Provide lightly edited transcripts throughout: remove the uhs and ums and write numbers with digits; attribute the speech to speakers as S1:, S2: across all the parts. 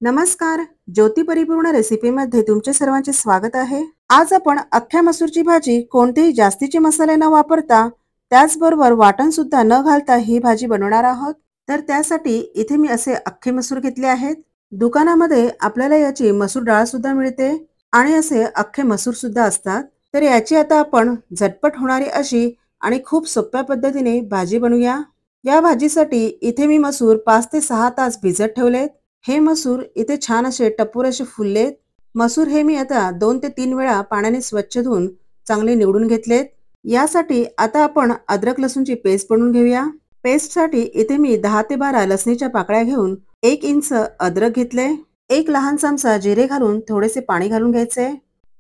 S1: नमस्कार. ज्योती परिपूर्ण रेसिपीमध्ये तुमचे सर्वांचे स्वागत आहे. आज आपण अख्ख्या मसूरची भाजी कोणतेही जास्तीचे मसाले न वापरता, त्याचबरोबर वाटण सुद्धा न घालता ही भाजी बनवणार आहोत. तर त्यासाठी इथे मी असे अख्खे मसूर घेतले आहेत. दुकानामध्ये आपल्याला याची मसूर डाळ सुद्धा मिळते आणि असे अख्खे मसूर सुद्धा असतात. तर याची आता आपण झटपट होणारी अशी आणि खूप सोप्या पद्धतीने भाजी बनवूया. या भाजीसाठी इथे मी मसूर 5 ते 6 तास भिजत ठेवलेत. हे मसूर इथे छान असे टप्पूर असे फुललेत. मसूर हे मी आता 2 ते 3 वेळा पाण्याने स्वच्छ धुवून चांगले निवडून घेतलेत. यासाठी आता आपण अद्रक लसूणची पेस्ट बनवून घेऊया. पेस्टसाठी इथे मी 10 ते 12 लसणीच्या पाकळ्या घेऊन 1 इंच अद्रक घेतले. 1 लहान चमचा जिरे घालून थोडेसे पाणी घालून घ्यायचे.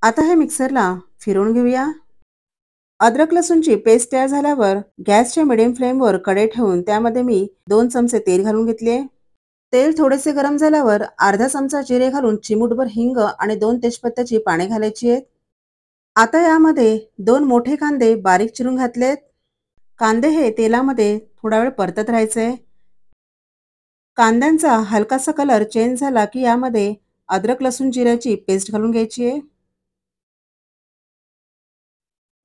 S1: आता हे मिक्सरला फिरवून घेऊया. अद्रक लसूणची पेस्ट तयार झाल्यावर गॅसच्या मिडियम फ्लेमवर कढई ठेवून त्यामध्ये मी 2 चमचे तेल घालून घेतले. तेल थोडेसे गरम झाल्यावर अर्धा चमचा जिरे घालून चिमूटभर हिंग आणि 2 तेजपत्त्याची पाने घालायची आहेत. आता यामध्ये 2 मोठे कांदे बारीक चिरून घातलेत. कांदे हे तेलामध्ये थोडा वेळ परतत राहायचे. कांद्यांचा हलकासा कलर चेंज झाला की यामध्ये अद्रक लसूण जिऱ्याची पेस्ट घालून घ्यायची आहे.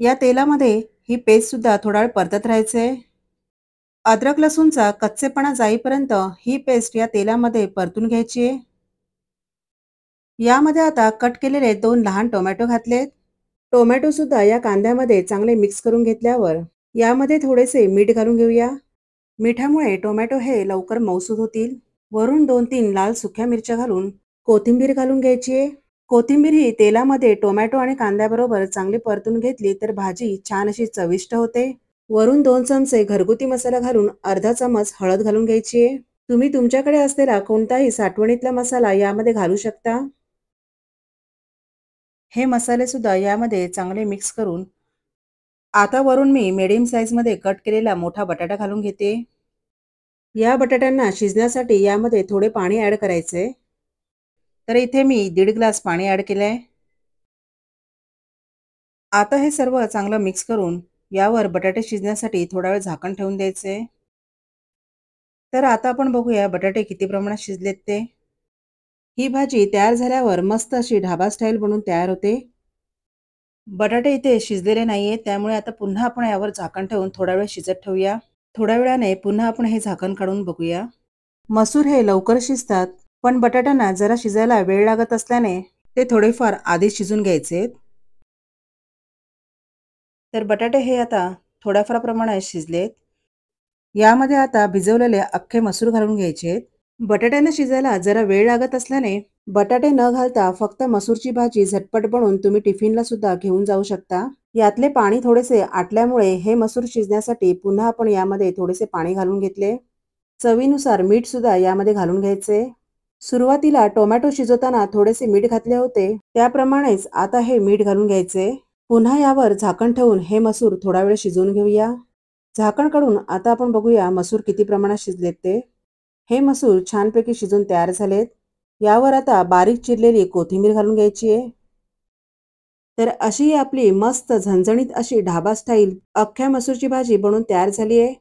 S1: या तेलामध्ये ही पेस्ट सुद्धा थोडा वेळ परतत राहायचे. अद्रक लसूणचा कच्चेपणा जाईपर्यंत ही पेस्ट या तेलामध्ये परतून घ्यायची आहे. यामध्ये आता कट केलेले 2 लहान टोमॅटो घातलेत. टोमॅटो सुद्धा या कांद्यामध्ये चांगले मिक्स करून घेतल्यावर यामध्ये थोडेसे मीठ घालून घेऊया. मिठामुळे टोमॅटो हे लवकर मऊसूद होतील. वरून 2-3 लाल सुक्या मिरच्या घालून कोथिंबीर घालून घ्यायची आहे. कोथिंबीर ही तेलामध्ये टोमॅटो आणि कांद्याबरोबर चांगली परतून घेतली तर भाजी छान अशी चविष्ट होते. वरून 2 चमचे घरगुती मसाला घालून अर्धा चमच हळद घालून घ्यायची आहे. तुम्ही तुमच्याकडे असलेला कोणताही साठवणीतला मसाला यामध्ये घालू शकता. हे मसाले सुद्धा यामध्ये चांगले मिक्स करून आता वरून मी मीडियम साईजमध्ये कट केलेला मोठा बटाटा घालून घेते. या बटाट्यांना शिजण्यासाठी यामध्ये थोडे पाणी ॲड करायचे. तर इथे मी 1.5 ग्लास पाणी ॲड केलंय. आता हे सर्व चांगलं मिक्स करून यावर बटाटे शिजण्यासाठी थोडा वेळ झाकण ठेवून द्यायचे. तर आता आपण बघूया बटाटे किती प्रमाणात शिजलेत ते. ही भाजी तयार झाल्यावर मस्त अशी ढाबा स्टाईल बनून तयार होते. बटाटे इथे शिजलेले नाहीये त्यामुळे आता पुन्हा आपण यावर झाकण ठेवून थोडा वेळ शिजत ठेवूया. थोड्या वेळाने पुन्हा आपण हे झाकण काढून बघूया. मसूर हे लवकर शिजतात, पण बटाट्यांना जरा शिजायला वेळ लागत असल्याने ते थोडेफार आधी शिजून घ्यायचे. तर बटाटे हे आता थोड्याफार प्रमाणात शिजलेत. यामध्ये आता भिजवलेले अख्खे मसूर घालून घ्यायचे. बटाट्यांना शिजायला जरा वेळ लागत असल्याने बटाटे न घालता फक्त मसूरची भाजी झटपट बनवून तुम्ही टिफिनला सुद्धा घेऊन जाऊ शकता. यातले पाणी थोडेसे आटल्यामुळे हे मसूर शिजण्यासाठी पुन्हा आपण यामध्ये थोडेसे पाणी घालून घेतले. चवीनुसार मीठ सुद्धा यामध्ये घालून घ्यायचे. सुरुवातीला टोमॅटो शिजवताना थोडेसे मीठ घातले होते, त्याप्रमाणेच आता हे मीठ घालून घ्यायचे. पुन्हा यावर झाकण ठेवून हे मसूर थोडा वेळ शिजवून घेऊया. झाकण काढून आता आपण बघूया मसूर किती प्रमाणात शिजलेत ते. हे मसूर छानपैकी शिजून तयार झालेत. यावर आता बारीक चिरलेली कोथिंबीर घालून घ्यायची आहे. तर अशी आपली मस्त झणझणीत अशी ढाबा स्टाईल अख्ख्या मसूरची भाजी बनवून तयार झाली आहे.